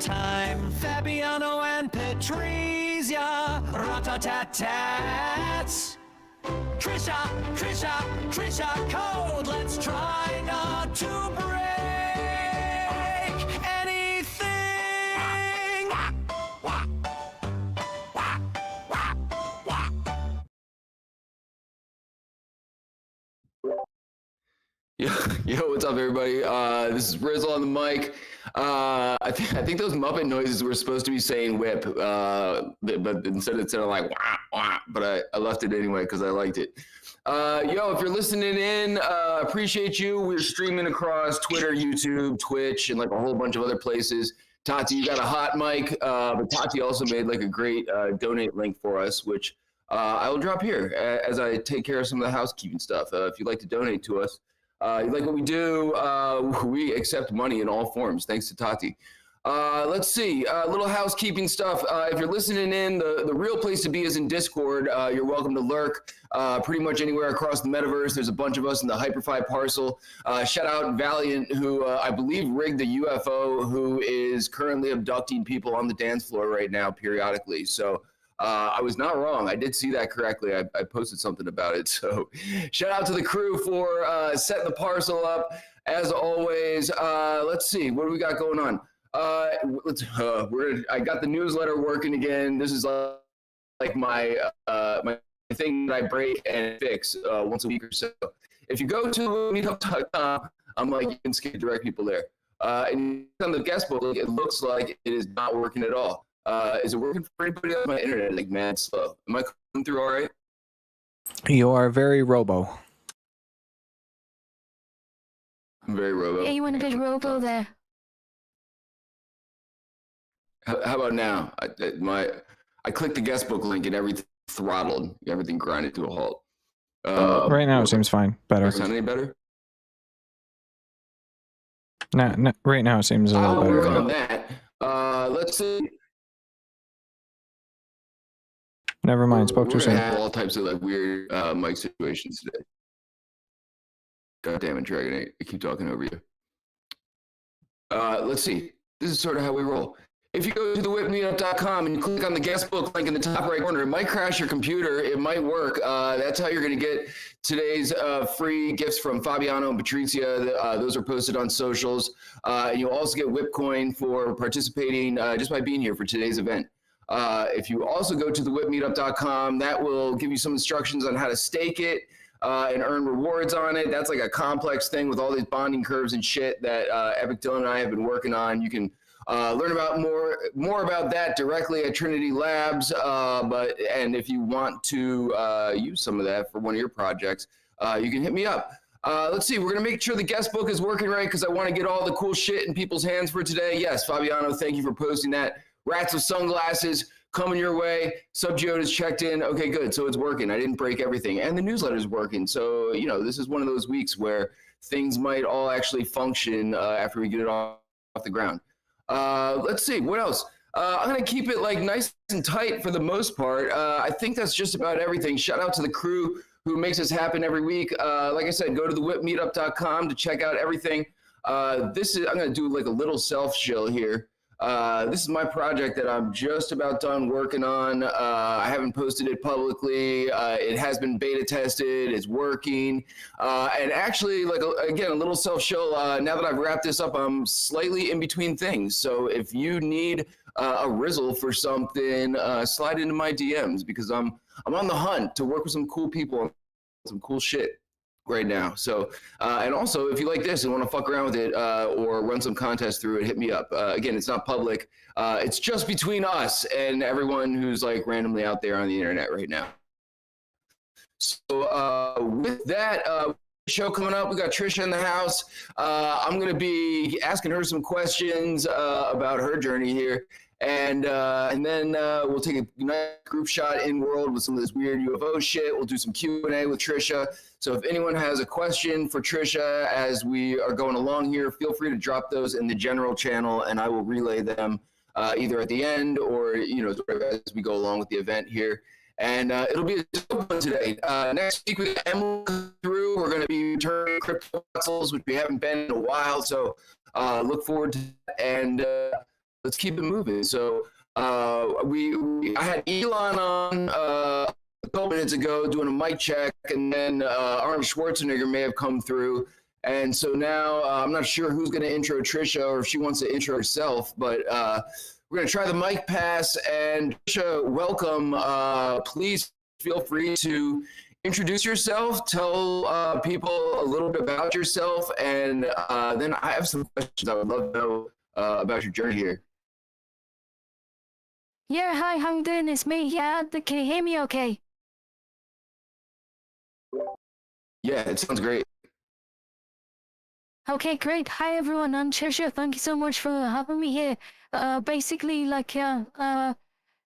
time. Fabiano and Patricia, rat-a-tat-tats. Trisha, code. Let's try not to break anything. Yo, what's up, everybody? This is Rizzle on the mic. I think those Muppet noises were supposed to be saying whip, but instead it sounded like wah, wah, but I left it anyway because I liked it. Yo, if you're listening in, appreciate you. We're streaming across Twitter, YouTube, Twitch, and like a whole bunch of other places. Tati, you got a hot mic, but Tati also made like a great donate link for us, which I will drop here as I take care of some of the housekeeping stuff. If you'd like to donate to us, you like what we do, we accept money in all forms, thanks to Tati. Let's see, little housekeeping stuff. If you're listening in, the real place to be is in Discord. You're welcome to lurk pretty much anywhere across the metaverse. There's a bunch of us in the Hyperfi parcel. Shout out Valiant, who I believe rigged the UFO, who is currently abducting people on the dance floor right now periodically. So I was not wrong. I did see that correctly. I posted something about it. So shout out to the crew for setting the parcel up. As always, let's see. What do we got going on? I got the newsletter working again. This is like my thing that I break and fix once a week or so. If you go to meetup.com, I'm like, you can skip direct people there. And on the guest book, it looks like it is not working at all. Is it working for anybody else? My internet like mad slow. Am I coming through all right? You are very robo. I'm very robo. Yeah, you went a bit robo there. How about now? I clicked the guest book link and everything throttled. Everything grinded to a halt. Right now it seems fine. Better. Does it sound any better? No, right now it seems a little I'll better. work on that. Let's see. Never mind. Spoke too We're gonna soon. have all types of like weird mic situations today. God damn it, Dragon 8. I keep talking over you. Let's see. This is sort of how we roll. If you go to the WIPmeetup.com and you click on the guest book link in the top right corner, it might crash your computer. It might work. That's how you're going to get today's free gifts from Fabiano and Patricia. Those are posted on socials. And you'll also get WIP coin for participating just by being here for today's event. If you also go to the WIPmeetup.com, that will give you some instructions on how to stake it and earn rewards on it. That's like a complex thing with all these bonding curves and shit that Epic Dylan and I have been working on. You can learn about more about that directly at Trinity Labs. And if you want to use some of that for one of your projects, you can hit me up. Let's see, we're gonna make sure the guest book is working right because I want to get all the cool shit in people's hands for today. Yes, Fabiano, thank you for posting that. Rats with sunglasses coming your way. Subgeo is checked in. Okay, good. So it's working. I didn't break everything, and the newsletter is working. So this is one of those weeks where things might all actually function after we get it off the ground. Let's see, what else? I'm going to keep it like nice and tight for the most part. I think that's just about everything. Shout out to the crew who makes this happen every week. Like I said, go to the WIPmeetup.com to check out everything. I'm going to do like a little self-shill here. This is my project that I'm just about done working on. I haven't posted it publicly. It has been beta tested. It's working. And actually, like, again, a little self-show. Now that I've wrapped this up, I'm slightly in between things. So if you need a rizzle for something, slide into my DMs because I'm on the hunt to work with some cool people on some cool shit right now. So, and also if you like this and want to fuck around with it or run some contests through it, hit me up. Again, it's not public. It's just between us and everyone who's like randomly out there on the internet right now. So with that show coming up, we got Trisha in the house. I'm going to be asking her some questions about her journey here. And then we'll take a nice group shot in world with some of this weird UFO shit. We'll do some Q&A with Trisha. So if anyone has a question for Trisha as we are going along here, feel free to drop those in the general channel and I will relay them either at the end or, as we go along with the event here. And it'll be a dope one today. Next week we got Emily through. We're going to be returning crypto puzzles, which we haven't been in a while. So look forward to that. And let's keep it moving. So I had Elon on a couple minutes ago doing a mic check, and then Arnold Schwarzenegger may have come through. And so now I'm not sure who's going to intro Trisha or if she wants to intro herself, but we're going to try the mic pass. And Trisha, welcome. Please feel free to introduce yourself, tell people a little bit about yourself, and then I have some questions I would love to know about your journey here. Yeah, hi, how you doing? It's me. Yeah, can you hear me okay? Yeah, it sounds great. Okay, great. Hi, everyone. I'm Trisha. Thank you so much for having me here. Basically, like, I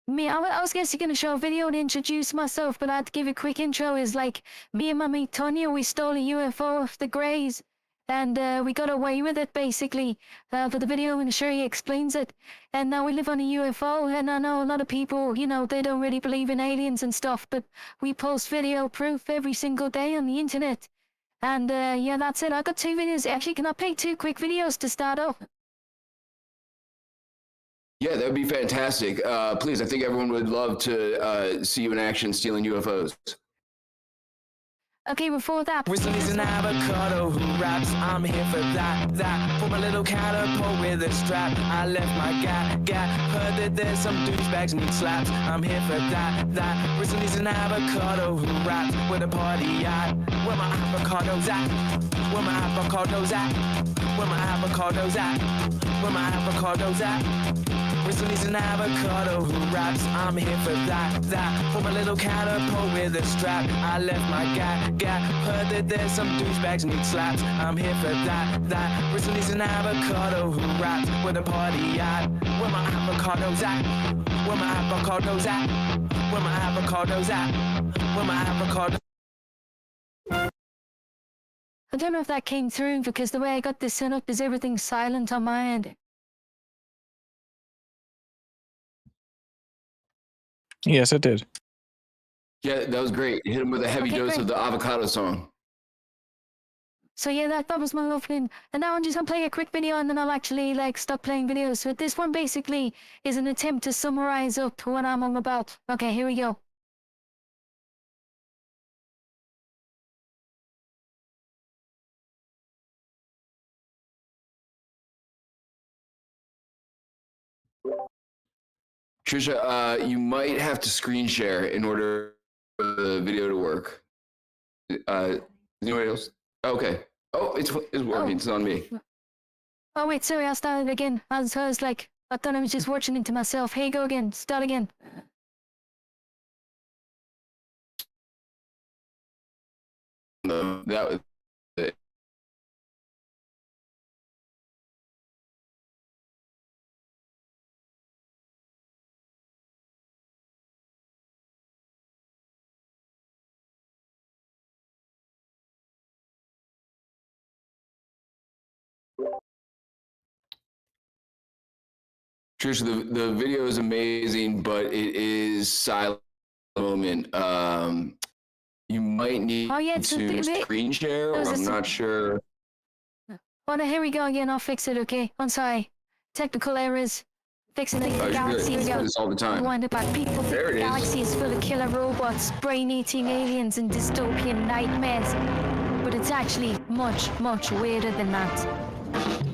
was guessing going to show a video and introduce myself, but I had to give a quick intro. Is like, me and my mate Tonya, we stole a UFO off the Greys, and we got away with it, basically. For the video, and sure he explains it. And now we live on a UFO, and I know a lot of people, you know, they don't really believe in aliens and stuff, but we post video proof every single day on the internet. And yeah, that's it. I got 2 videos. Actually, can I play 2 quick videos to start off? Yeah, that would be fantastic. Please, I think everyone would love to see you in action stealing UFOs. Okay, before that. Whistle's an avocado who raps. I'm here for that. For my little catapult with a strap. I left my gat. Heard that there's some douchebags need slaps. I'm here for that. Whistle's an avocado who raps with a party at. Where my avocados at? Where my avocados at? Where my avocados at? Where my avocados at? Whistle's an avocado who raps. I'm here for that. For my little catapult with a strap. I left my gat. Heard that there's some douchebags need slaps. I'm here for that. Whistle's an avocado who raps with a party at. Where my avocados at? Where my avocados at? Where my avocados at? Where my avocados? I don't know if that came through because the way I got this set up is everything silent on my end. Yes, it did. Yeah, that was great. Hit him with a heavy dose of the avocado song. So yeah, that was my opening. And now I'm just gonna play a quick video and then I'll actually like stop playing videos. So this one basically is an attempt to summarize up what I'm all about. Okay, here we go. Trisha, you might have to screen share in order for the video to work. Anybody else? Okay. Oh, it's working. Oh. It's on me. Oh wait, sorry, I'll start it again. I was like, I thought I was just watching it to myself. Hey, go again. Start again. No, that was it. Trisha, the video is amazing, but it is silent moment. You might need to screen share, or I'm not sure. Oh no, here we go again. I'll fix it, okay? I'm sorry. Technical errors. Fixing the galaxy. I do this all the time. Wonder about people think the galaxy is full of killer robots, brain-eating aliens, and dystopian nightmares. But it's actually much, much weirder than that.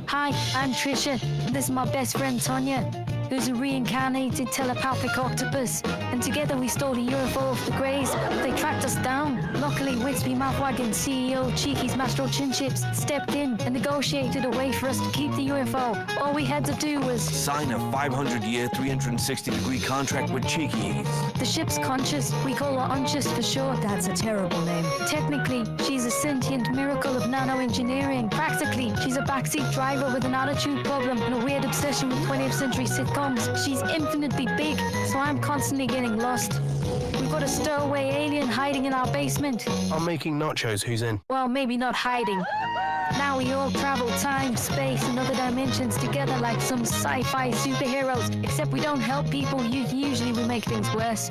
Hi, I'm Trisha. This is my best friend Tonya, who's a reincarnated telepathic octopus. And together we stole a UFO off the Greys. They tracked us down. Luckily, WIPC Mouthwagon CEO Cheeky's Mastro Chin Chips stepped in and negotiated a way for us to keep the UFO. All we had to do was sign a 500-year, 360-degree contract with Cheeky's. The ship's conscious. We call her Unccious for short. That's a terrible name. Technically, she's a sentient miracle of nanoengineering. Practically, she's a backseat driver with an attitude problem and a weird obsession with 20th century sitcoms. She's infinitely big, so I'm constantly getting lost. We've got a stowaway alien hiding in our basement. I'm making nachos. Who's in? Well, maybe not hiding. Now we all travel time, space, and other dimensions together like some sci-fi superheroes. Except we don't help people, usually we make things worse.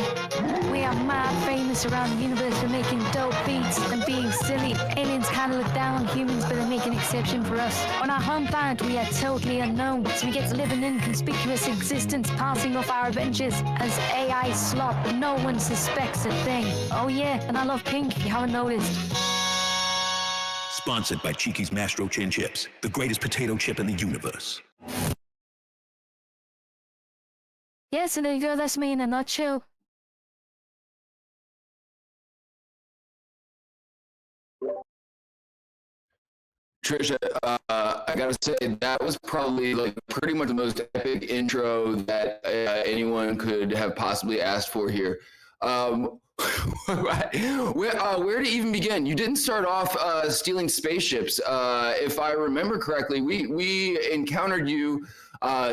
We are mad famous around the universe for making dope beats and being silly. Aliens kind of look down on humans, but they make an exception for us. On our home planet, we are totally unknown, so we get to live an inconspicuous existence, passing off our adventures as AI slop. No one suspects a thing. Oh yeah, and I love pink if you haven't noticed. Sponsored by Cheeky's Mastro Chin Chips, the greatest potato chip in the universe. Yeah, so there you go, that's me in a nutshell. Trisha, I gotta say that was probably like pretty much the most epic intro that anyone could have possibly asked for here. Where to even begin? You didn't start off stealing spaceships. If I remember correctly, we encountered you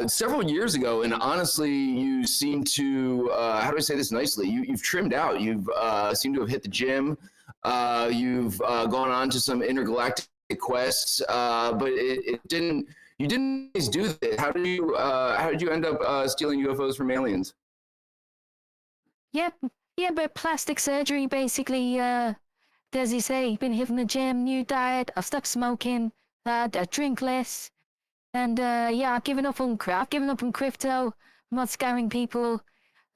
several years ago, and honestly, you seem to how do I say this nicely? You've trimmed out. You've seemed to have hit the gym. You've gone on to some intergalactic quests, but it didn't. You didn't always do that. How did you end up stealing UFOs from aliens? Yep. Yeah, but plastic surgery, basically, as you say, been hitting the gym, new diet, I've stopped smoking, I drink less, and yeah, I've given up on crypto, I'm not scamming people,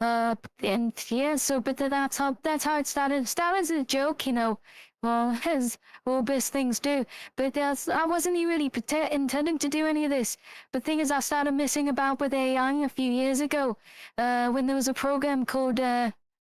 and yeah, so, but that's how it started. It started as a joke, you know, well, as all best things do, but I wasn't really intending to do any of this. But thing is, I started messing about with AI a few years ago, when there was a program called,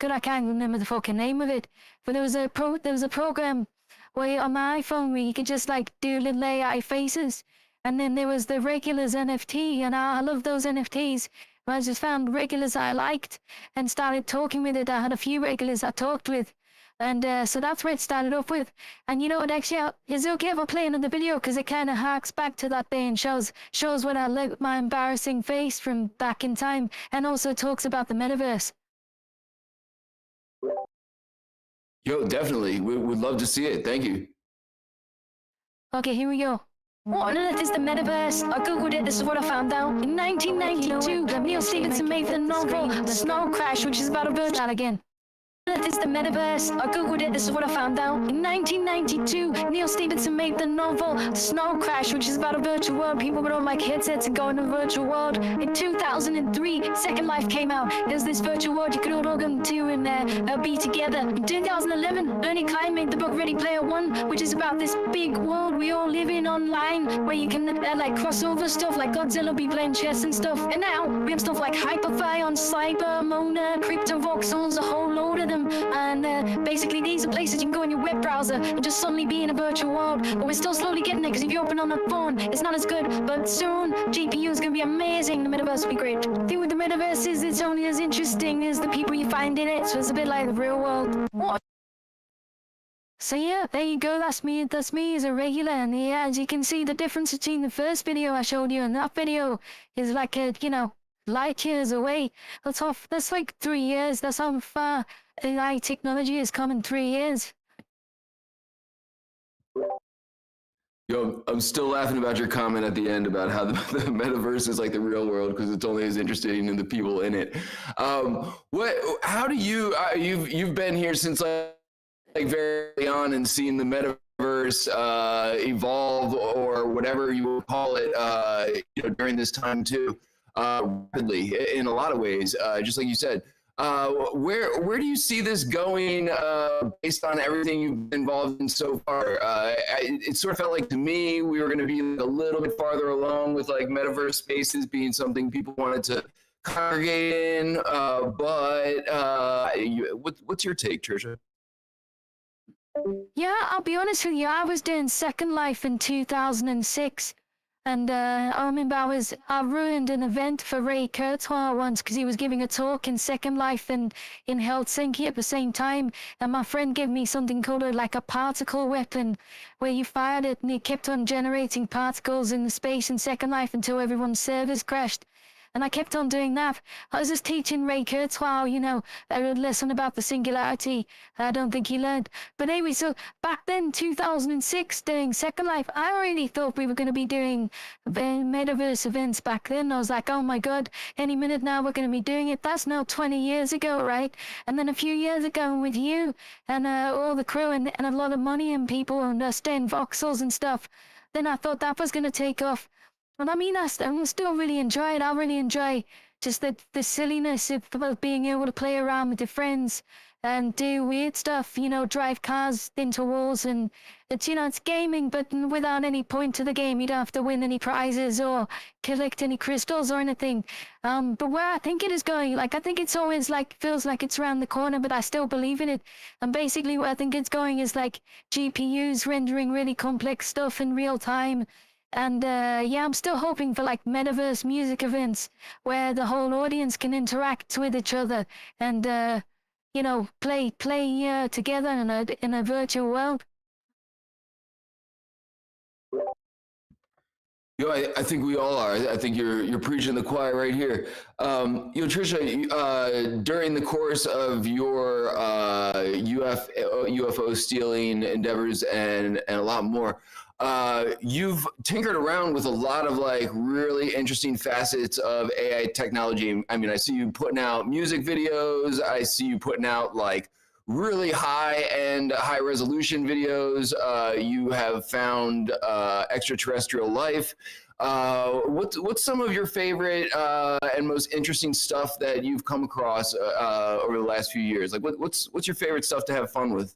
I can't remember the fucking name of it, but there was a program where on my iPhone where you could just like do little AI faces, and then there was the regulars NFT, and I love those NFTs. I just found regulars I liked and started talking with it. I had a few regulars I talked with, and so that's where it started off with. And you know what? Actually, is it okay if I play another video because it kind of harks back to that day and shows what I like, my embarrassing face from back in time, and also talks about the metaverse. Yo, definitely. We'd love to see it. Thank you. Okay, here we go. What on earth is the metaverse? I googled it, this is what I found out. In 1992, Neil Stephenson made the novel The Snow Crash, which is about a virtual again. What on earth is the metaverse? I googled it, this is what I found out. In 1992, Neil Stephenson made the novel The Snow Crash, which is about a virtual world. People would all like headsets and go in a virtual world. In 2003, Second Life came out. There's this virtual world you could all log into and be together. In 2011, Ernie Klein made the book Ready Player One, which is about this big world we all live in online, where you can like crossover stuff, like Godzilla be playing chess and stuff. And now we have stuff like Hyperfy on Cyber, Mona, Crypto Voxels, a whole load of them. And basically these are places you can go in your web browser and just suddenly be in a virtual world. But we're still slowly getting there, because if you open on a phone, it's not as good. But soon, GPU is going to be amazing. The metaverse will be great. The thing with the metaverse is it's only as interesting as the people you find in it. So it's a bit like the real world. What? So yeah, there you go. That's me as a regular. And yeah, as you can see, the difference between the first video I showed you and that video is like a, you know, light years away. That's like 3 years. That's how far AI technology has come in 3 years. Yo, I'm still laughing about your comment at the end about how the metaverse is like the real world, because it's only as interesting in the people in it. How do you've been here since like very early on and seen the metaverse evolve, or whatever you would call it, you know, during this time too, rapidly in a lot of ways, just like you said. Where do you see this going based on everything you've been involved in so far? It sort of felt like to me we were going to be a little bit farther along with like metaverse spaces being something people wanted to congregate in. What's your take, Trisha? Yeah, I'll be honest with you. I was doing Second Life in 2006. And I remember I ruined an event for Ray Kurzweil once because he was giving a talk in Second Life and in Helsinki at the same time. And my friend gave me something called like a particle weapon, where you fired it and it kept on generating particles in the space in Second Life until everyone's servers crashed. And I kept on doing that. I was just teaching Ray Kurzweil, you know, a lesson about the singularity. I don't think he learned. But anyway, so back then, 2006, doing Second Life, I already thought we were going to be doing Metaverse events back then. I was like, oh my God, any minute now we're going to be doing it. That's now 20 years ago, right? And then a few years ago with you and all the crew and a lot of money and people and Stan voxels and stuff, then I thought that was going to take off. And I mean, I still really enjoy it. I really enjoy just the silliness of being able to play around with your friends and do weird stuff, you know, drive cars into walls. And it's, you know, it's gaming, but without any point to the game. You don't have to win any prizes or collect any crystals or anything. But where I think it is going, like, I think it's always like, feels like it's around the corner, but I still believe in it. And basically where I think it's going is like GPUs rendering really complex stuff in real time. And yeah, I'm still hoping for like Metaverse music events where the whole audience can interact with each other and, you know, play together in a virtual world. You know, I think we all are. I think you're preaching the choir right here. You know, Trisha, during the course of your UFO stealing endeavors and a lot more, you've tinkered around with a lot of like really interesting facets of AI technology. I mean, I see you putting out music videos. I see you putting out like really high-end, high-resolution videos. You have found extraterrestrial life. What's some of your favorite and most interesting stuff that you've come across over the last few years? Like, what's your favorite stuff to have fun with?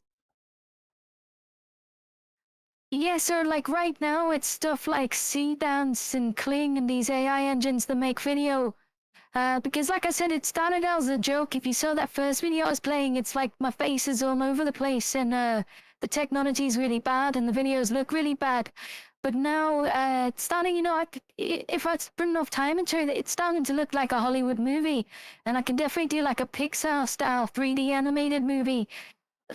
Yeah, so like right now it's stuff like C-Dance and Kling and these AI engines that make video. Because like I said, it started out as a joke. If you saw that first video I was playing, it's like my face is all over the place and the technology is really bad and the videos look really bad. But now it's starting, you know, if I put enough time into it, it's starting to look like a Hollywood movie. And I can definitely do like a Pixar style 3D animated movie.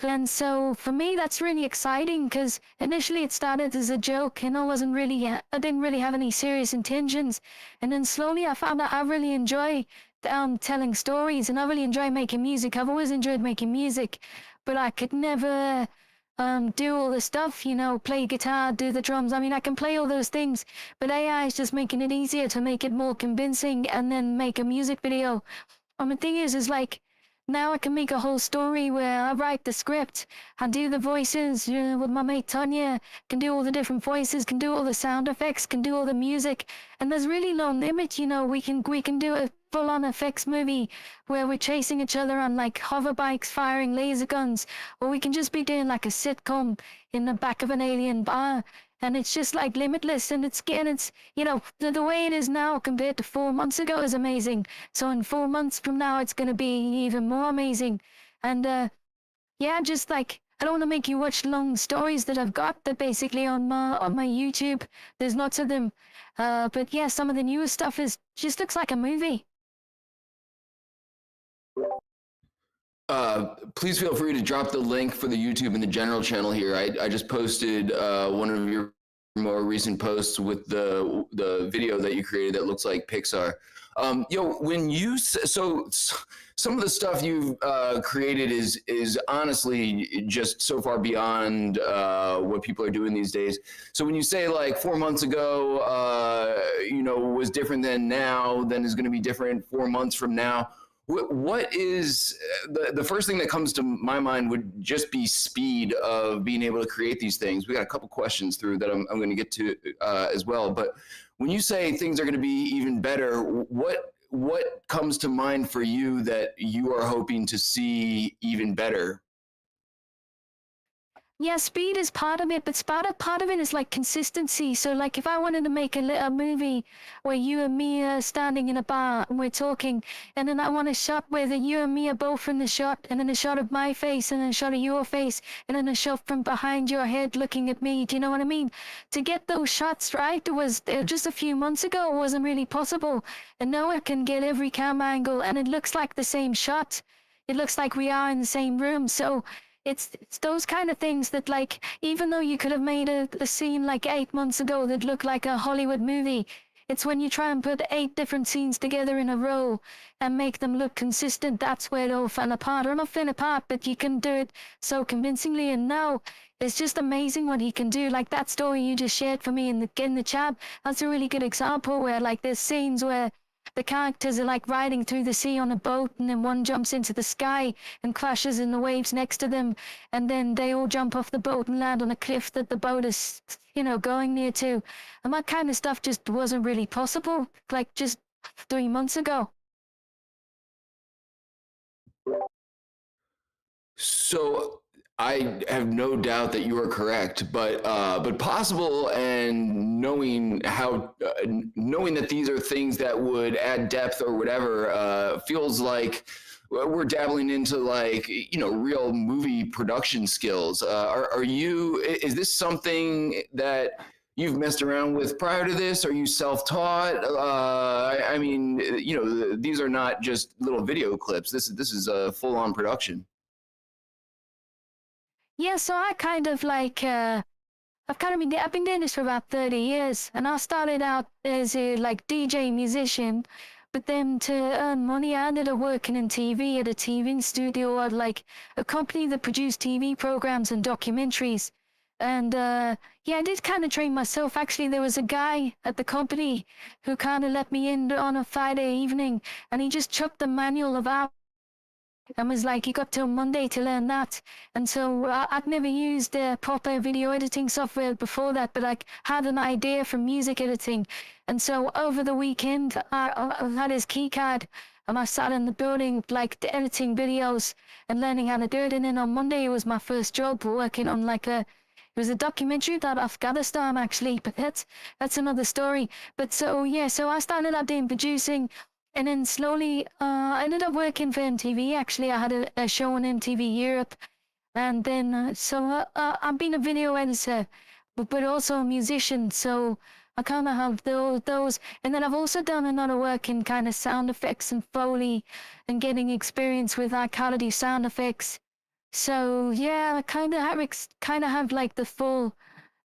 And so for me, that's really exciting because initially it started as a joke and I didn't really have any serious intentions. And then slowly I found out I really enjoy telling stories and I really enjoy making music. I've always enjoyed making music, but I could never do all the stuff, you know, play guitar, do the drums. I mean, I can play all those things, but AI is just making it easier to make it more convincing and then make a music video. The thing is like, now I can make a whole story where I write the script, I do the voices with my mate Tanya, can do all the different voices, can do all the sound effects, can do all the music, and there's really no limit, you know, we can do a full-on effects movie where we're chasing each other on like hover bikes firing laser guns, or we can just be doing like a sitcom in the back of an alien bar. And it's just like limitless, and it's you know, the way it is now compared to 4 months ago is amazing. So in 4 months from now, it's going to be even more amazing. And yeah, just like, I don't want to make you watch long stories that I've got that basically on my YouTube. There's lots of them. But yeah, some of the newer stuff just looks like a movie. Please feel free to drop the link for the YouTube and the general channel here. I just posted one of your more recent posts with the video that you created that looks like Pixar. You know, when you so some of the stuff you've created is honestly just so far beyond what people are doing these days. So when you say like 4 months ago, you know, was different than now, then is going to be different 4 months from now. What is the first thing that comes to my mind would just be speed of being able to create these things. We got a couple questions through that I'm going to get to as well. But when you say things are going to be even better, what comes to mind for you that you are hoping to see even better? Yeah, speed is part of it, but part of it is like consistency. So like if I wanted to make a movie where you and me are standing in a bar and we're talking, and then I want a shot where you and me are both in the shot, and then a shot of my face, and then a shot of your face, and then a shot from behind your head looking at me. Do you know what I mean? To get those shots right was just a few months ago, it wasn't really possible. And now I can get every camera angle and it looks like the same shot. It looks like we are in the same room. So it's those kind of things that, like, even though you could have made a scene like 8 months ago that looked like a Hollywood movie, It's when you try and put 8 different scenes together in a row and make them look consistent, that's where it all fell apart. Or not fell apart, but you can do it so convincingly. And now it's just amazing what he can do. Like that story you just shared for me in the chat, that's a really good example where like there's scenes where the characters are like riding through the sea on a boat, and then one jumps into the sky and crashes in the waves next to them, and then they all jump off the boat and land on a cliff that the boat is, going near to. And that kind of stuff just wasn't really possible, like just 3 months ago. So I have no doubt that you are correct, but possible, and knowing that these are things that would add depth or whatever, feels like we're dabbling into like real movie production skills. Is this something that you've messed around with prior to this? Are you self-taught? I mean, these are not just little video clips. This is a full-on production. Yeah, so I kind of like, I've been doing this for about 30 years, and I started out as a like DJ musician, but then to earn money, I ended up working in TV at a TV studio at like a company that produced TV programs and documentaries. And I did kind of train myself. Actually, there was a guy at the company who kind of let me in on a Friday evening, and he just chucked the manual of our and was like, you got till Monday to learn that. And so I'd never used proper video editing software before that, but I had an idea for music editing. And so over the weekend, I had his key card, and I sat in the building like editing videos and learning how to do it. And then on Monday, it was my first job working on it was a documentary about Afghanistan, actually, but that's another story. But so I started out doing producing. And then slowly, I ended up working for MTV. Actually, I had a show on MTV Europe. And then, I've been a video editor, but also a musician. So I kind of have those. And then I've also done a lot of work in kind of sound effects and Foley and getting experience with how to do sound effects. So yeah, I kind of have like the full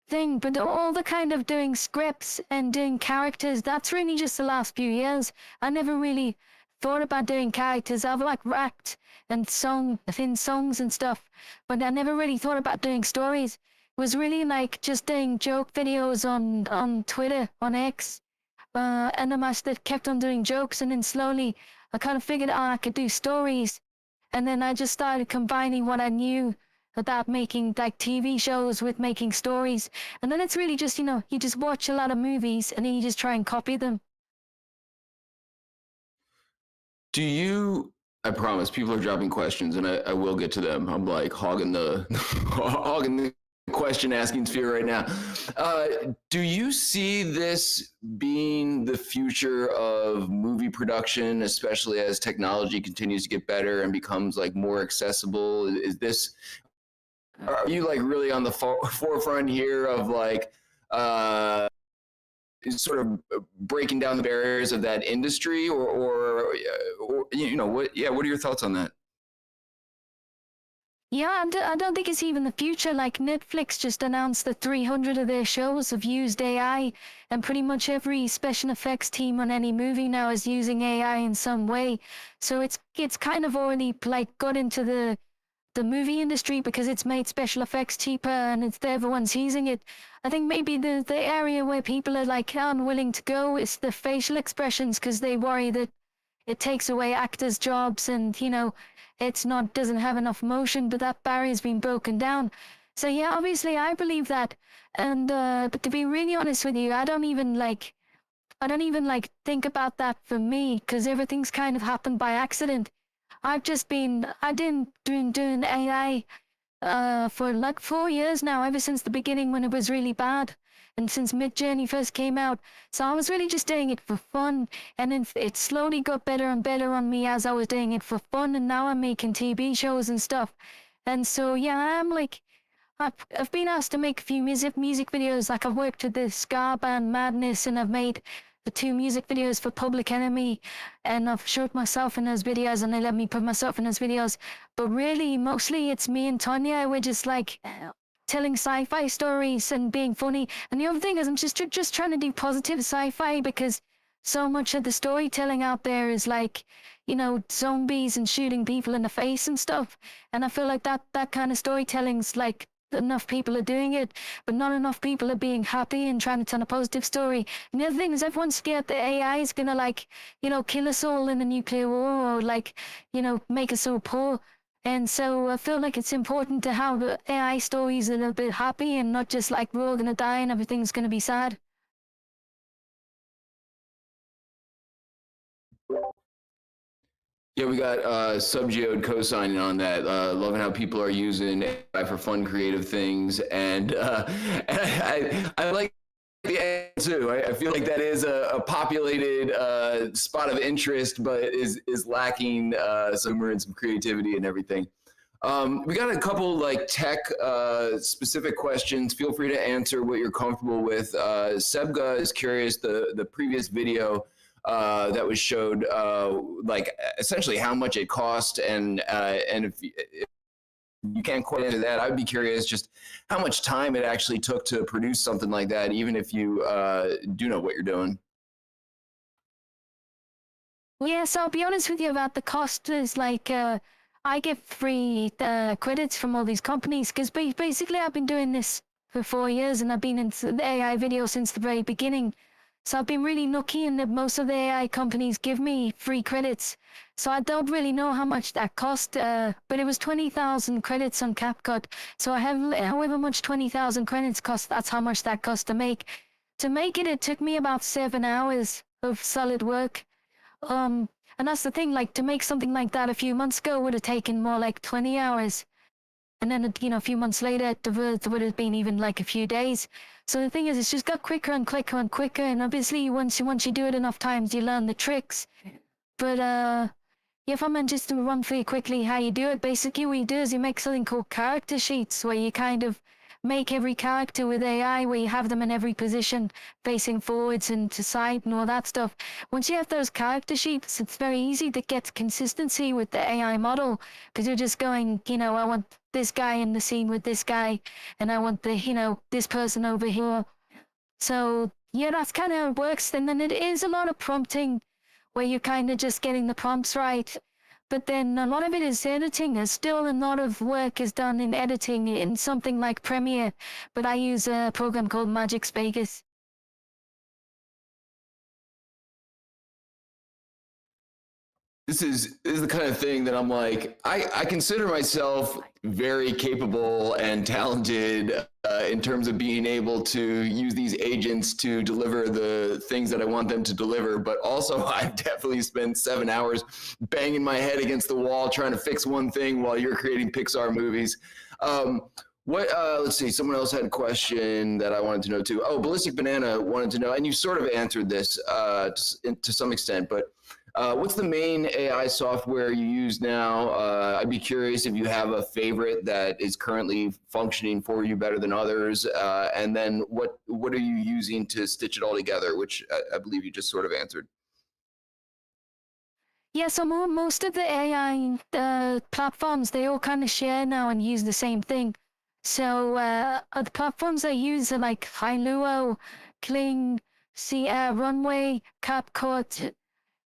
thing, but all the kind of doing scripts and doing characters, that's really just the last few years. I never really thought about doing characters. I've like rapped and sung in songs and stuff, but I never really thought about doing stories. It was really like just doing joke videos on Twitter, on X, and then I just kept on doing jokes, and then slowly I kind of figured out I could do stories, and then I just started combining what I knew about making like TV shows with making stories. And then it's really just, you just watch a lot of movies and then you just try and copy them. I promise people are dropping questions, and I will get to them. I'm like hogging the question asking sphere right now. Do you see this being the future of movie production, especially as technology continues to get better and becomes like more accessible? Are you like really on the forefront here of like sort of breaking down the barriers of that industry, or what? Yeah, what are your thoughts on that? Yeah, I don't think it's even the future. Like Netflix just announced that 300 of their shows have used AI, and pretty much every special effects team on any movie now is using AI in some way. So it's kind of already like got into the movie industry because it's made special effects cheaper and everyone's using it. I think maybe the area where people are like unwilling to go is the facial expressions, because they worry that it takes away actors' jobs and doesn't have enough motion, but that barrier's been broken down. So yeah, obviously I believe that. And but to be really honest with you, I don't even think about that for me, because everything's kind of happened by accident. I've been doing AI for like 4 years now, ever since the beginning when it was really bad, and since Midjourney first came out. So I was really just doing it for fun, and then it slowly got better and better on me as I was doing it for fun, and now I'm making TV shows and stuff. And so yeah, I've been asked to make a few music videos. Like I've worked with the ska band Madness, and I've made the 2 music videos for Public Enemy, and I've showed myself in those videos, and they let me put myself in those videos. But really, mostly it's me and Tonya. We're just like, telling sci-fi stories and being funny. And the other thing is I'm just trying to do positive sci-fi, because so much of the storytelling out there is like, zombies and shooting people in the face and stuff. And I feel like that kind of storytelling's like, enough people are doing it, but not enough people are being happy and trying to tell a positive story. And the other thing is everyone's scared that AI is gonna like, kill us all in a nuclear war, or like, make us all poor. And so I feel like it's important to have AI stories that are a little bit happy and not just like we're all gonna die and everything's gonna be sad. Yeah, we got Subgeode co-signing on that. Loving how people are using AI for fun, creative things, and I like the AI too. I feel like that is a populated spot of interest, but is lacking some humor and some creativity and everything. We got a couple like tech specific questions. Feel free to answer what you're comfortable with. Sebga is curious. The previous video that was showed, like essentially how much it cost, and if you can't quite answer that, I'd be curious just how much time it actually took to produce something like that, even if you do know what you're doing. Yes, I'll be honest with you about the cost. Is like I get free credits from all these companies, because basically I've been doing this for 4 years and I've been into the AI video since the very beginning. So I've been really lucky in that most of the AI companies give me free credits. So I don't really know how much that cost, but it was 20,000 credits on CapCut. So I have however much 20,000 credits cost, that's how much that cost to make. To make it, it took me about 7 hours of solid work. And that's the thing, like to make something like that a few months ago would have taken more like 20 hours. And then, a few months later, it would have been even like a few days. So the thing is, it's just got quicker and quicker and quicker. And obviously, once you do it enough times, you learn the tricks. But yeah, if I'm just to run through quickly how you do it, basically what you do is you make something called character sheets, where you kind of make every character with AI, where you have them in every position, facing forwards and to side and all that stuff. Once you have those character sheets, it's very easy to get consistency with the AI model, because you're just going, I want this guy in the scene with this guy, and I want the, this person over here. So yeah, that's kind of how it works. And then it is a lot of prompting, where you're kind of just getting the prompts right. But then a lot of it is editing. There's still a lot of work is done in editing in something like Premiere, but I use a program called Magix Vegas. This is the kind of thing that I'm like, I consider myself very capable and talented in terms of being able to use these agents to deliver the things that I want them to deliver. But also, I've definitely spent 7 hours banging my head against the wall trying to fix one thing while you're creating Pixar movies. Let's see, someone else had a question that I wanted to know too. Oh, Ballistic Banana wanted to know, and you sort of answered this to some extent, but what's the main AI software you use now? I'd be curious if you have a favorite that is currently functioning for you better than others, and then what are you using to stitch it all together, which I believe you just sort of answered. Yeah, so most of the AI platforms, they all kind of share now and use the same thing. So the platforms I use are like Hailuo, Kling, Runway, CapCut,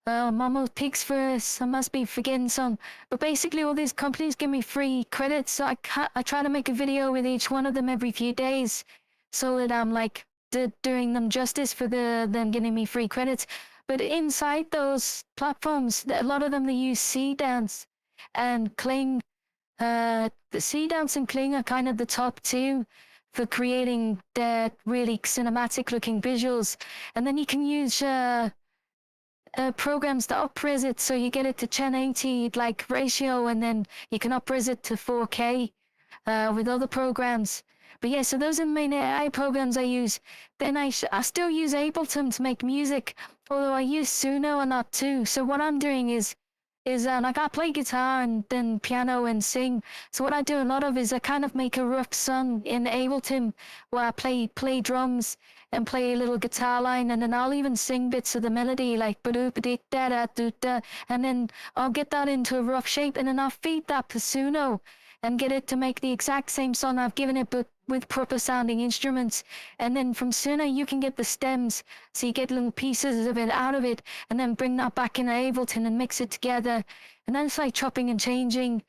Momo Pixverse. I must be forgetting some. But basically all these companies give me free credits, so I try to make a video with each one of them every few days, so that I'm like doing them justice for them getting me free credits. But inside those platforms, a lot of them, they use Seedance and Kling. The Seedance and Kling are kind of the top two for creating the really cinematic looking visuals. And then you can use programs to up-res it, so you get it to 1080 like ratio, and then you can up-res it to 4K with other programs. But yeah, so those are the main AI programs I use. Then I still use Ableton to make music, although I use Suno a lot too. So what I'm doing is like I play guitar and then piano and sing. So what I do a lot of is I kind of make a rough song in Ableton, where I play drums and play a little guitar line, and then I'll even sing bits of the melody like ba-doo-ba-dee-da-da-doo-da, and then I'll get that into a rough shape, and then I'll feed that to Suno, and get it to make the exact same song I've given it, but with proper sounding instruments. And then from Sooner, you can get the stems, so you get little pieces of it out of it, and then bring that back in Ableton and mix it together. And then it's like chopping and changing.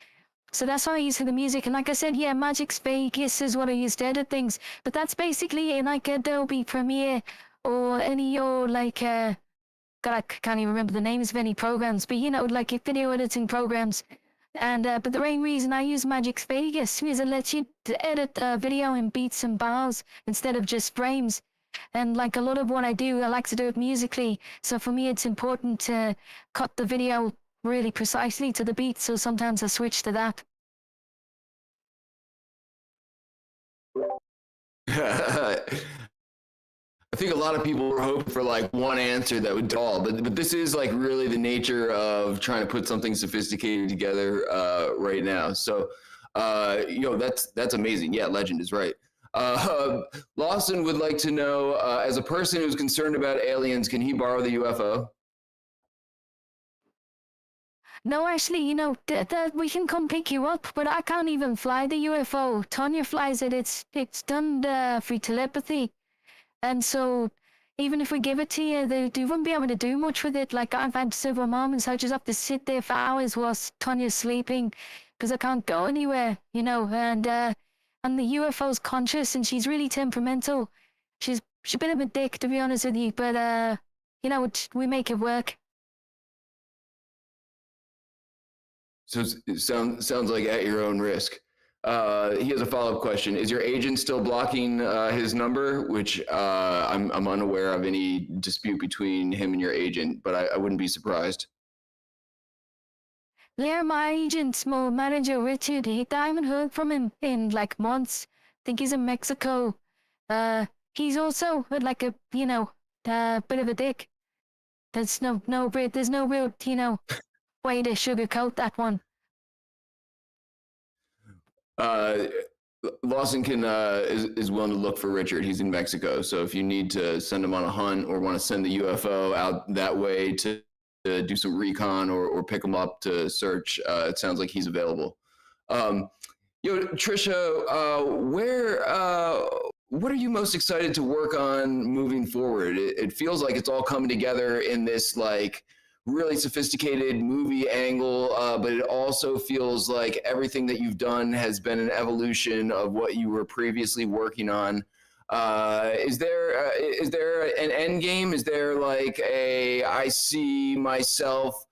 So that's what I use for the music. And like I said, yeah, Magic's Vegas is what I use to edit things. But that's basically in like Adobe Premiere or any or like God, I can't even remember the names of any programs, but you know, like video editing programs. And but the main reason I use Magic's Vegas is it lets you to edit video in beats and bars instead of just frames. And like a lot of what I do, I like to do it musically. So for me, it's important to cut the video really precisely to the beat. So sometimes I switch to that. I think a lot of people were hoping for like one answer that would do all, but this is like really the nature of trying to put something sophisticated together right now. So, you know, that's amazing. Yeah, legend is right. Lawson would like to know, as a person who's concerned about aliens, can he borrow the UFO? No, actually, you know, we can come pick you up, but I can't even fly the UFO. Tonya flies it. It's done through telepathy. And so even if we give it to you, they wouldn't be able to do much with it. Like I've had several moments I just have to sit there for hours whilst Tonya's sleeping because I can't go anywhere, you know. And the UFO's conscious and she's really temperamental. She's a bit of a dick, to be honest with you, but you know, we make it work. So it sounds like at your own risk. He has a follow-up question. Is your agent still blocking his number? Which I'm unaware of any dispute between him and your agent, but I wouldn't be surprised. Yeah, my agent's more manager, Richard. I haven't heard from him in like months. I think he's in Mexico. He's also like a, you know, bit of a dick. There's no real, you know, way to sugarcoat that one. Lawson is willing to look for Richard. He's in Mexico, so if you need to send him on a hunt or want to send the UFO out that way to do some recon or pick him up to search, it sounds like he's available. Trisha, what are you most excited to work on moving forward? It feels like it's all coming together in this like really sophisticated movie angle, but it also feels like everything that you've done has been an evolution of what you were previously working on. Is there an end game? Is there like I see myself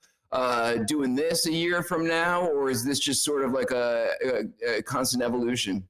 doing this a year from now, or is this just sort of like a constant evolution?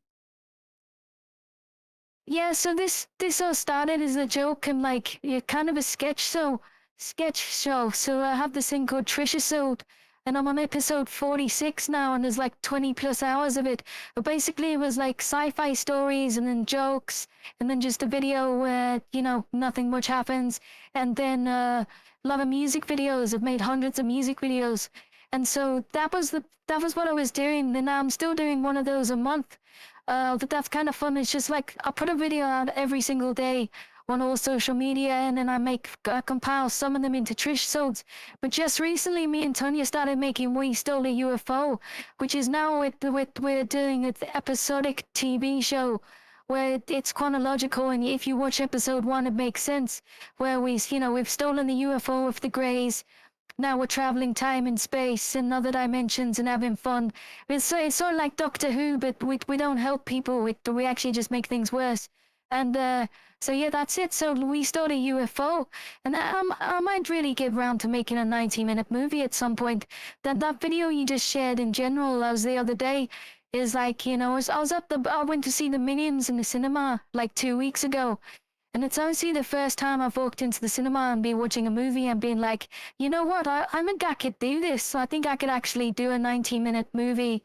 Yeah, so this all started as a joke and like kind of a sketch show. So I have this thing called Trisha Sold, and I'm on episode 46 now, and there's like 20 plus hours of it. But basically it was like sci-fi stories and then jokes and then just a video where, you know, nothing much happens. And then a lot of music videos. I've made hundreds of music videos. And so that was what I was doing. Then I'm still doing one of those a month. But that's kind of fun. It's just like I put a video out every single day on all social media, and then I compile some of them into Trish Sods. But just recently, me and Tonya started making We Stole a UFO, which is now we're doing an episodic TV show where it's chronological, and if you watch episode 1, it makes sense. Where we've stolen the UFO of the Greys. Now we're traveling time and space in other dimensions and having fun. It's sort of like Doctor Who, but we don't help people. We actually just make things worse. And so yeah, that's it. So we stole a UFO, and I might really get around to making a 90-minute movie at some point. That video you just shared in general, I was the other day, is like, you know, I went to see the Minions in the cinema like 2 weeks ago. And it's honestly the first time I've walked into the cinema and been watching a movie and been like, you know what, I think I could do this. I think I could actually do a 90-minute movie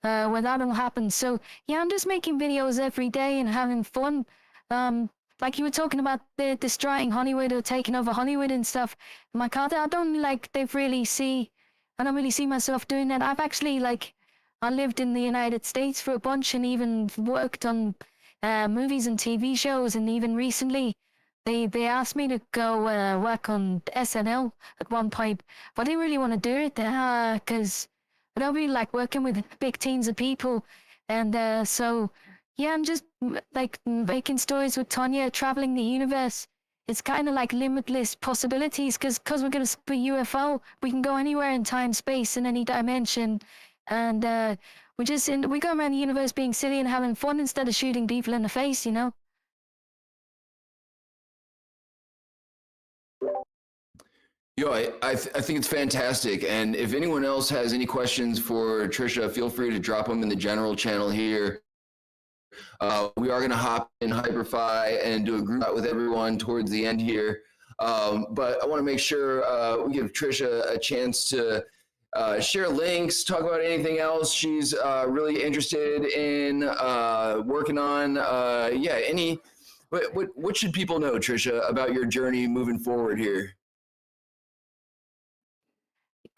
when that'll happen. So yeah, I'm just making videos every day and having fun. Like you were talking about the destroying Hollywood or taking over Hollywood and stuff. My car, I don't really see myself doing that. I've actually I lived in the United States for a bunch and even worked on movies and TV shows, and even recently they asked me to go work on SNL at one point, but I didn't really want to do it because but I'll be like working with big teams of people. And so, yeah, I'm just like making stories with Tonya, traveling the universe. It's kind of like limitless possibilities because we're going to be UFO, we can go anywhere in time, space, in any dimension. And we go around the universe being silly and having fun instead of shooting people in the face, you know? Yo, I think it's fantastic. And if anyone else has any questions for Trisha, feel free to drop them in the general channel here. We are going to hop in Hyperfi and do a group out with everyone towards the end here. But I want to make sure we give Trisha a chance to share links, talk about anything else she's really interested in working on. What should people know, Trisha, about your journey moving forward here?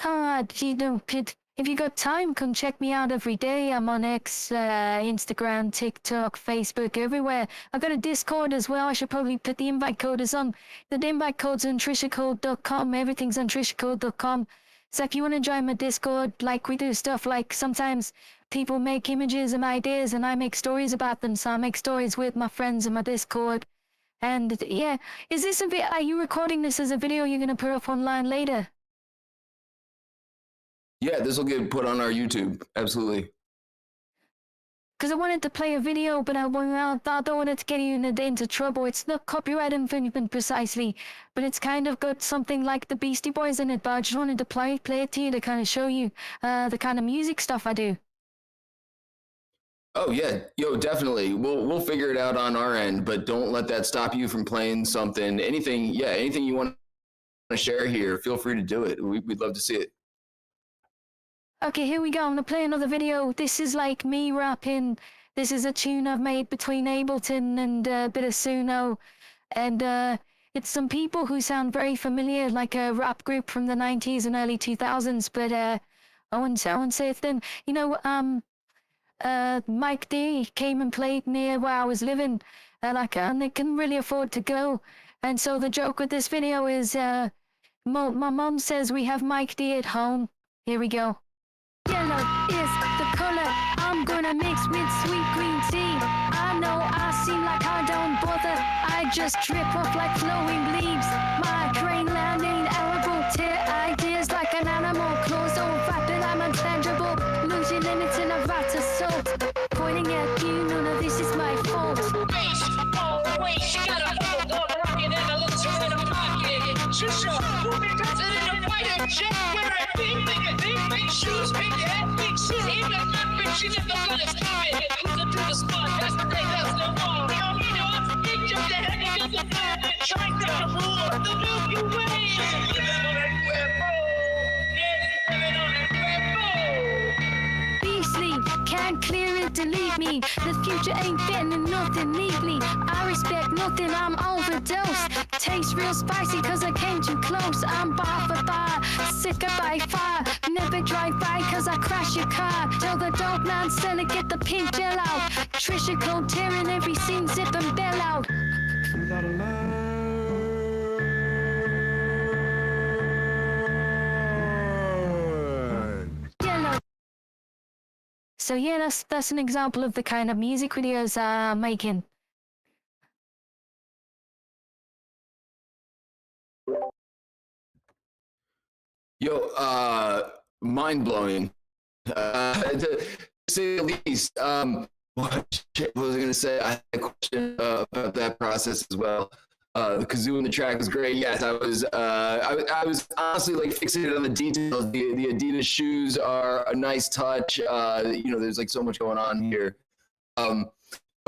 God, if you got time, come check me out every day. I'm on X, Instagram, TikTok, Facebook, everywhere. I've got a Discord as well. I should probably put the invite code on. The invite code's on trishacode.com. Everything's on trishacode.com. So if you want to join my Discord, like we do stuff like sometimes people make images and ideas and I make stories about them. So I make stories with my friends in my Discord. And yeah, are you recording this as a video you're going to put up online later? Yeah, this will get put on our YouTube. Absolutely. Because I wanted to play a video, but I don't want it to get you into trouble. It's not copyright infringement precisely, but it's kind of got something like the Beastie Boys in it. But I just wanted to play it to you to kind of show you the kind of music stuff I do. Oh yeah, yo, definitely. We'll figure it out on our end, but don't let that stop you from playing something. Anything you want to share here, feel free to do it. We'd love to see it. Okay, here we go. I'm gonna play another video. This is like me rapping. This is a tune I've made between Ableton and a bit of Suno. And it's some people who sound very familiar, like a rap group from the 90s and early 2000s. But I wouldn't say it's them. You know, Mike D came and played near where I was living. And they couldn't really afford to go. And so the joke with this video is my mom says we have Mike D at home. Here we go. Yellow is the color I'm gonna mix with sweet green tea. I know I seem like I don't bother. I just drip off like flowing leaves. My brain land ain't arable. Tear ideas like an animal. Claws all vapid, I'm intangible. Losing limits in a vat of salt. Pointing at you, none of this is my fault. She got a hold on a rocket and a little turn in a pocket. Trisha, moving to the white jet, wearing big shoes, big hat, big shoes. Even if not big, she's in the blood is coming. Cruising through the spot, that's the thing, that's the wall. You know, I'm big jump the head against the fire. Trying to rule the Milky Way. Living on that UFO. Yeah, living on that UFO. Beastly, can't clear it, delete me. The future ain't fitting in nothing neatly. I respect nothing, I'm overdosed. Tastes real spicy cause I came too close. I'm bar for bar, sicker by far. Never drive by cause I crash your car. Tell the dope man seller get the pink gel out. Trisha code tearing every scene, zip and bell out. Yellow. So yeah, that's an example of the kind of music videos I'm making. Yo, mind-blowing, to say the least. What was I going to say? I had a question about that process as well. The kazoo in the track was great. Yes, I was honestly like fixated on the details. The Adidas shoes are a nice touch. There's like so much going on here.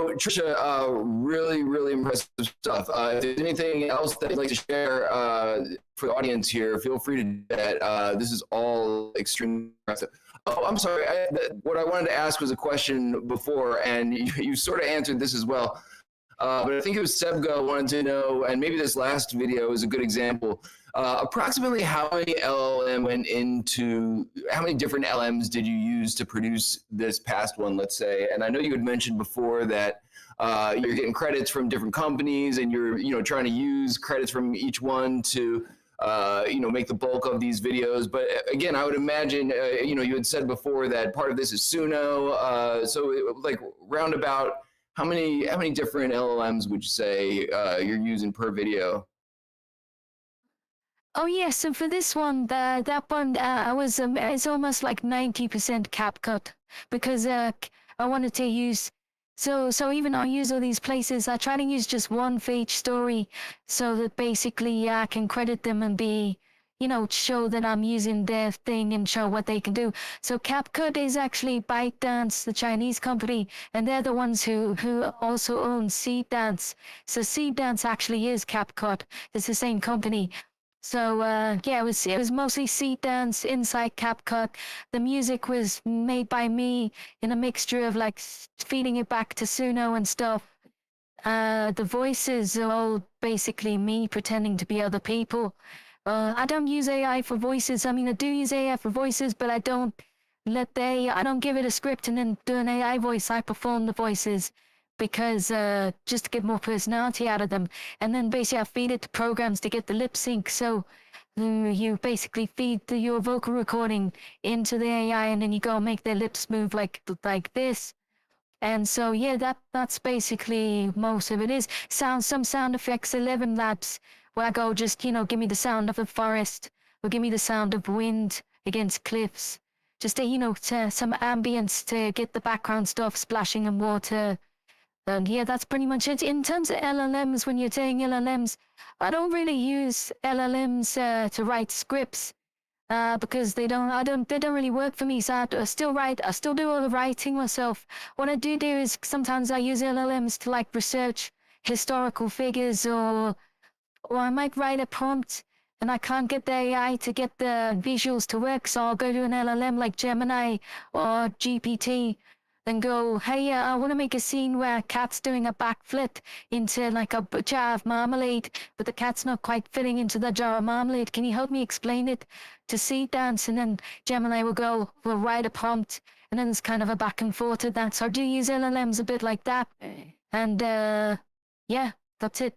Trisha, really impressive stuff. If there's anything else that you'd like to share for the audience here, feel free to do that. This is all extremely impressive. Oh, I'm sorry. What I wanted to ask was a question before, and you sort of answered this as well. But I think it was Sebga wanted to know, and maybe this last video is a good example. Approximately how many different LMs did you use to produce this past one, let's say? And I know you had mentioned before that you're getting credits from different companies and you're trying to use credits from each one to make the bulk of these videos. But again, I would imagine, you had said before that part of this is Suno. So like roundabout, how many different LLMs would you say you're using per video? Oh yes, so for this one, that one, I was it's almost like 90% CapCut because I wanted to use. So even though I use all these places, I try to use just one for each story, so that basically I can credit them and be, show that I'm using their thing and show what they can do. So CapCut is actually ByteDance, the Chinese company, and they're the ones who also own Seedance. So Seedance actually is CapCut. It's the same company. So yeah, it was mostly Seedance, inside CapCut. The music was made by me in a mixture of like feeding it back to Suno and stuff. The voices are all basically me pretending to be other people. I don't use AI for voices. I mean, I do use AI for voices, but I don't give it a script and then do an AI voice. I perform the voices because just to get more personality out of them. And then basically I feed it to programs to get the lip sync. So you basically feed your vocal recording into the AI and then you go and make their lips move like this. And so, yeah, that's basically most of it is. Some sound effects, 11 labs, where I go just, give me the sound of the forest, or give me the sound of wind against cliffs. Just, some ambience to get the background stuff splashing in water. And yeah, that's pretty much it. In terms of LLMs, when you're saying LLMs, I don't really use LLMs to write scripts. Because they don't really work for me. So I still do all the writing myself. What I do is sometimes I use LLMs to like research historical figures, or I might write a prompt and I can't get the AI to get the visuals to work, so I'll go to an LLM like Gemini or GPT. Then go, hey, I want to make a scene where a cat's doing a backflip into like a jar of marmalade, but the cat's not quite fitting into the jar of marmalade. Can you help me explain it to Seedance? And then Gemini will write a prompt, and then it's kind of a back and forth of that. So I do use LLMs a bit like that. And yeah, that's it.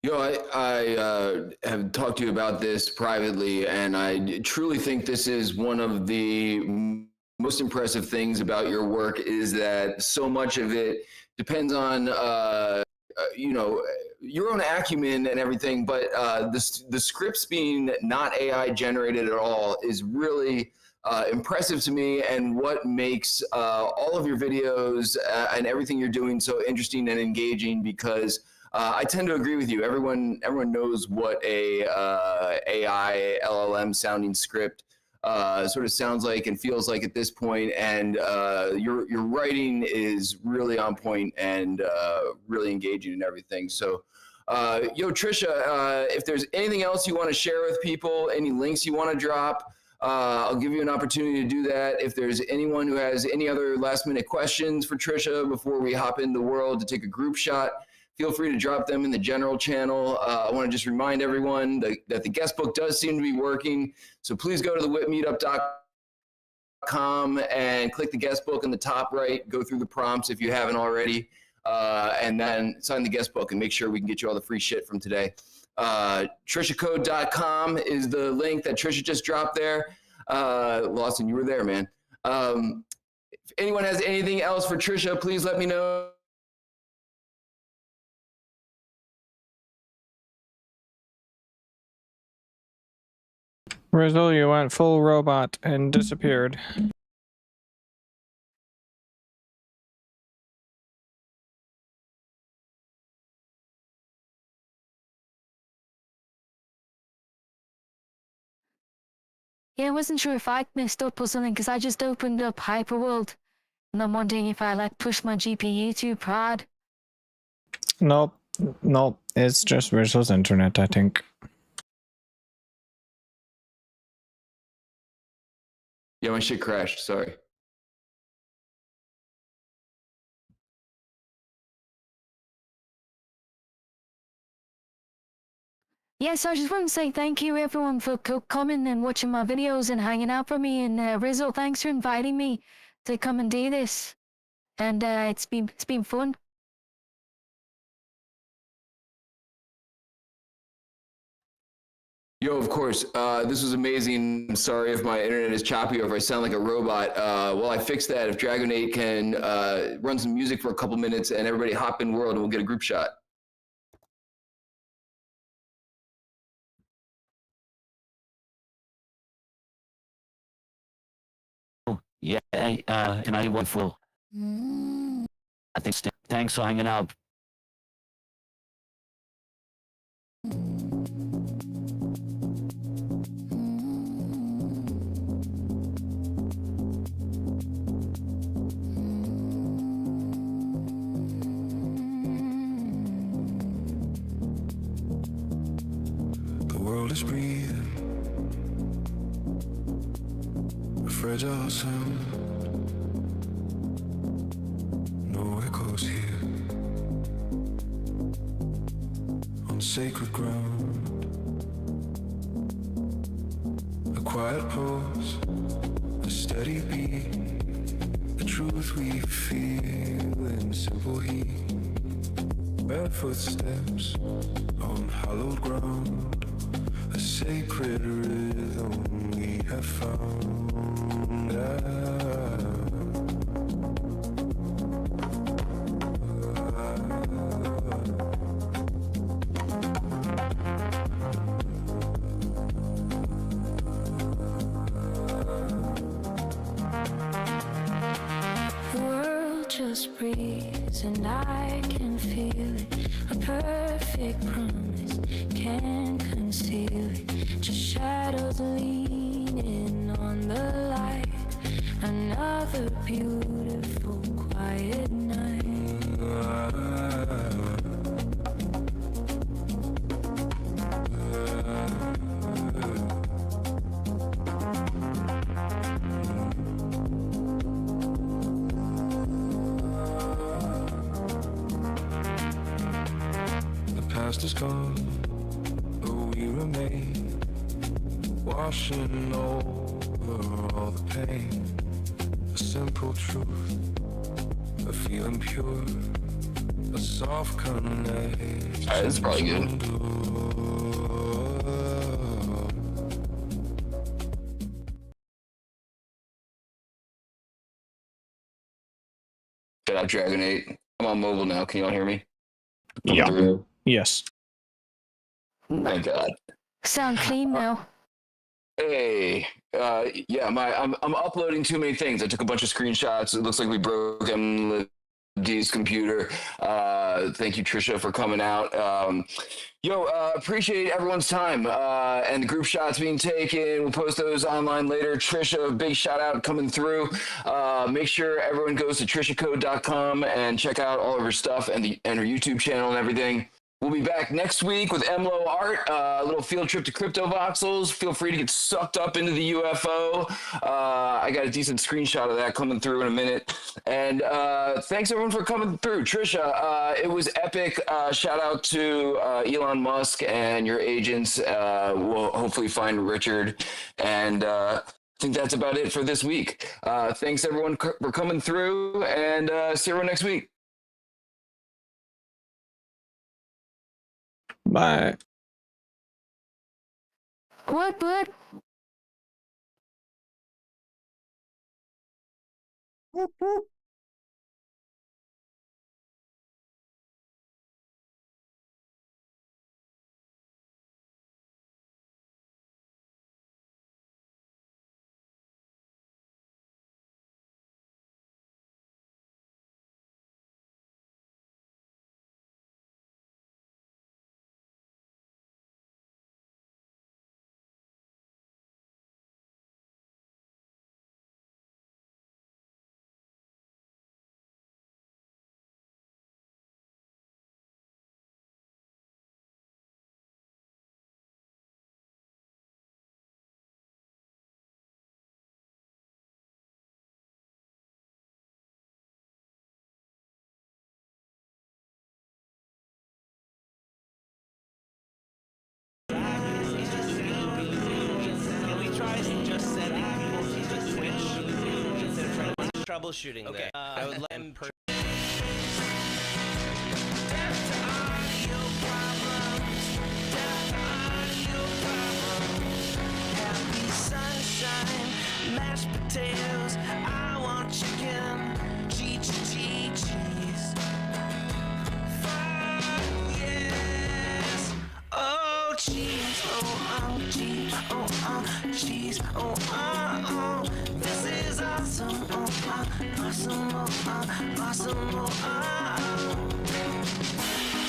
I have talked to you about this privately, and I truly think this is one of the most impressive things about your work is that so much of it depends on, your own acumen and everything, but the scripts being not AI generated at all is really impressive to me, and what makes all of your videos and everything you're doing so interesting and engaging, because I tend to agree with you. Everyone knows what a AI LLM sounding script sort of sounds like and feels like at this point, and your writing is really on point and really engaging and everything. So, Trisha, if there's anything else you want to share with people, any links you want to drop, I'll give you an opportunity to do that. If there's anyone who has any other last minute questions for Trisha before we hop into the world to take a group shot, feel free to drop them in the general channel. I want to just remind everyone that the guest book does seem to be working. So please go to the WIPmeetup.com and click the guest book in the top right. Go through the prompts if you haven't already, and then sign the guest book and make sure we can get you all the free shit from today. TrishaCode.com is the link that Trisha just dropped there. Lawson, you were there, man. If anyone has anything else for Trisha, please let me know. Rizzle, you went full robot and disappeared. Yeah, I wasn't sure if I'd messed up or something because I just opened up Hyperworld, and I'm wondering if I like pushed my GPU too hard. Nope, it's just Rizzle's internet, I think. Yeah, my shit crashed. Sorry. Yes, I just want to say thank you everyone for coming and watching my videos and hanging out for me. And Rizzo, thanks for inviting me to come and do this. And it's been fun. Yo, of course. This was amazing. I'm sorry if my internet is choppy or if I sound like a robot. Well, I fixed that. If Dragonate can run some music for a couple minutes and everybody hop in world and we'll get a group shot. Yeah, and I went full. I think thanks for hanging out. The world is breathing, a fragile sound. No echoes here, on sacred ground. A quiet pulse, a steady beat, the truth we feel in simple heat. Bare footsteps on hallowed ground, a sacred rhythm we have found. The world just breathes and I can feel it. A perfect promise can't conceal it. Just shadows leaning on the light. Another beautiful quiet night. The past is gone, but we remain, washing over all the pain. A simple truth, a feeling pure, a soft connection. All right, this is probably good. Shout out Dragonate. I'm on mobile now. Can y'all hear me? Yeah. Yes. Thank God. Sound clean now. Hey, yeah, I'm uploading too many things. I took a bunch of screenshots. It looks like we broke MD's computer. Thank you, Trisha, for coming out. Appreciate everyone's time and the group shots being taken. We'll post those online later. Trisha, big shout out coming through. Make sure everyone goes to trishacode.com and check out all of her stuff and her YouTube channel and everything. We'll be back next week with MLO Art, a little field trip to Crypto Voxels. Feel free to get sucked up into the UFO. I got a decent screenshot of that coming through in a minute. And thanks everyone for coming through. Trisha, it was epic. Shout out to Elon Musk and your agents. We'll hopefully find Richard. And I think that's about it for this week. Thanks everyone for coming through, and see everyone next week. Bye. What? Troubleshooting okay. I would let him cheese, cheese, cheese, this is awesome, awesome, awesome,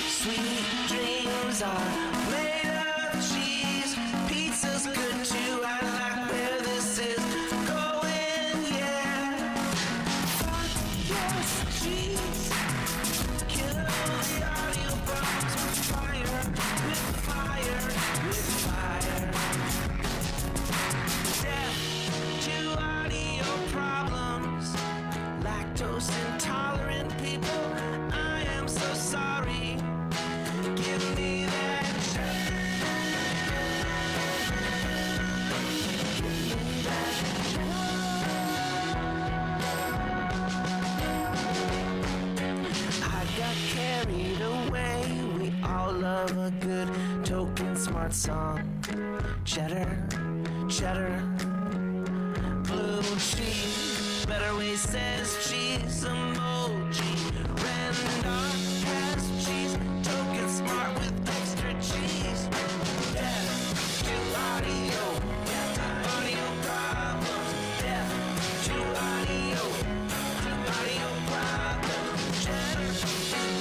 Sweet dreams are made of cheese. Pizza's good too. I like where this is going, yeah. Fuck yes, cheese. Kill the audio bombs with fire, with fire, with fire. Death to audio problems. Lactose intolerant people, I am so sorry. Give me that check. Give me that check. I got carried away. We all love a good token smart song. Cheddar, cheddar, blue cheese. Better Way says cheese emoji. Random has cheese. Token smart with extra cheese. Death to audio. Audio problems. Death to audio. Audio problems. Cheddar is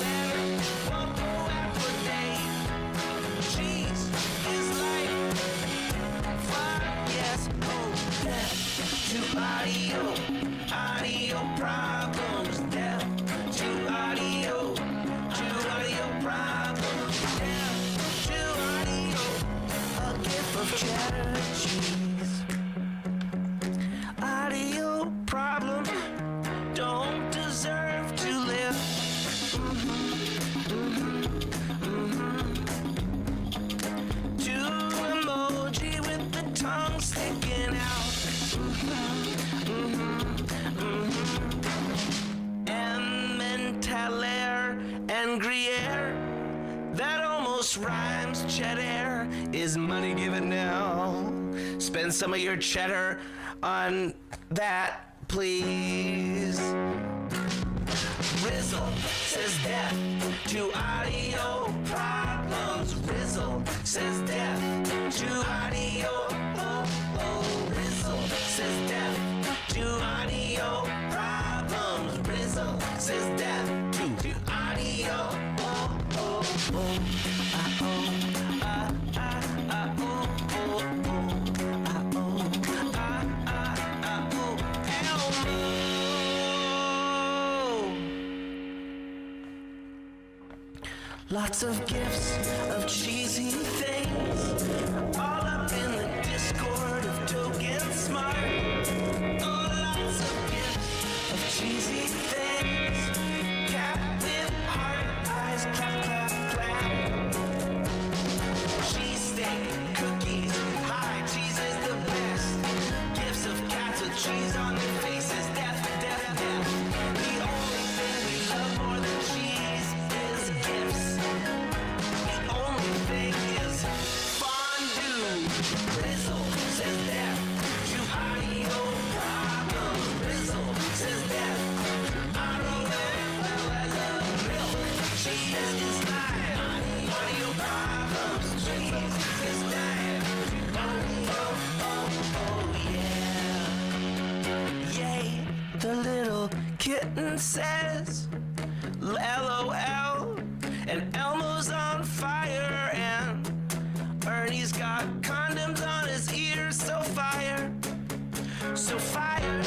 better. Won't go out for days. Cheese is life. Fuck yes. Oh, death to audio. Audio problems. Death to audio. Audio problems. Death to audio. A gift of cheddar cheese. Audio problems don't deserve to live. To emoji with the tongue sticking out. Emmentaler and Gruyere. That almost rhymes. Cheddar is money given now. Spend some of your cheddar on that, please. Rizzle says death to audio problems. Rizzle says death to audio. Oh, oh. Rizzle says death to audio problems. Rizzle says death to audio. Oh, oh, oh. Ah, oh. Ah, ah, ah, oh, oh, oh. Ah, oh. Ah, ah, ah, oh. Elmo. Lots of gifts of cheesy things, all up in the Discord of Token Smart. Oh, lots of gifts of cheesy things. Cat with heart eyes, clap, clap, clap. Cheesesteak, cookies, hi, cheese is the best. Gifts of cats with cheese on their faces, death, death, death. The only thing we love more than cheese is gifts. The only thing is fondue. Rizzle says death to audio problems. Rizzle says death. Audio as a milk. Cheese is life. Audio problems. Cheese is dying. Oh, oh, oh, yeah. Yay, the little kitten says LOL. And Elmo's on fire, and Ernie's got condoms on his ears, so fire, so fire.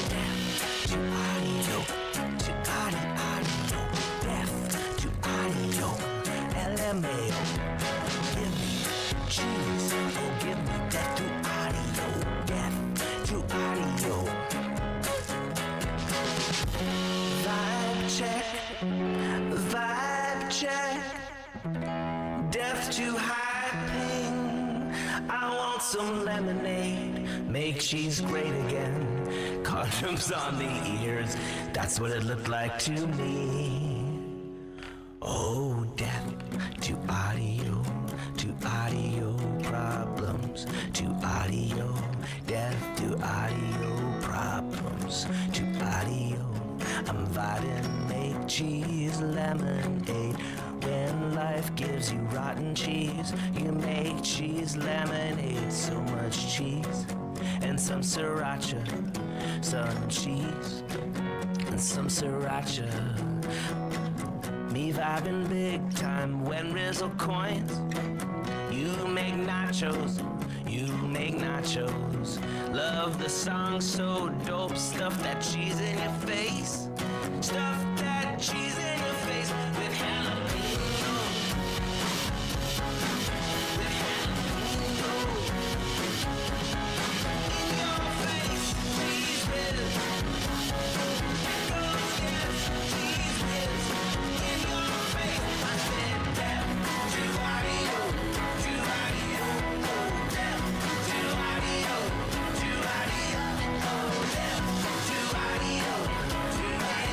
Death to audio, death to audio, LMAO. Give me cheese, oh give me death to audio, death to audio. Vibe check. Vibe check. Death to high ping. I want some lemonade. Make cheese great again. Condoms on the ears. That's what it looked like to me. Oh, death to audio problems. To audio. Death to audio problems. To audio. I'm vibing, make cheese lemonade. When life life gives you rotten cheese. You make cheese lemonade, so much cheese. And some sriracha, some cheese, and some sriracha. Me vibing big time when Rizzle coins. You make nachos, you make nachos. Love the song so dope, stuff that cheese in your face. Stuff that cheese in your face with jalapeno. With jalapeno. In your face, cheese whiz. Pickles, yes, cheese whiz. In your face, I said that. Juario, Juario, oh damn. Juario, Juario, oh damn. Juario, Juario.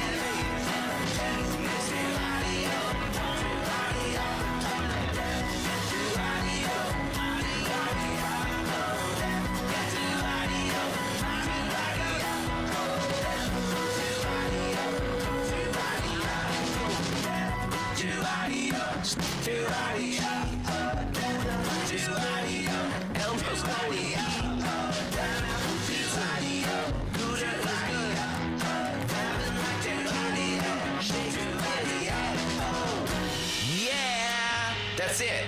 Yeah, that's it.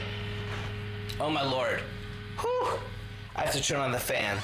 Oh my lord. Whew. I have to turn on the fan.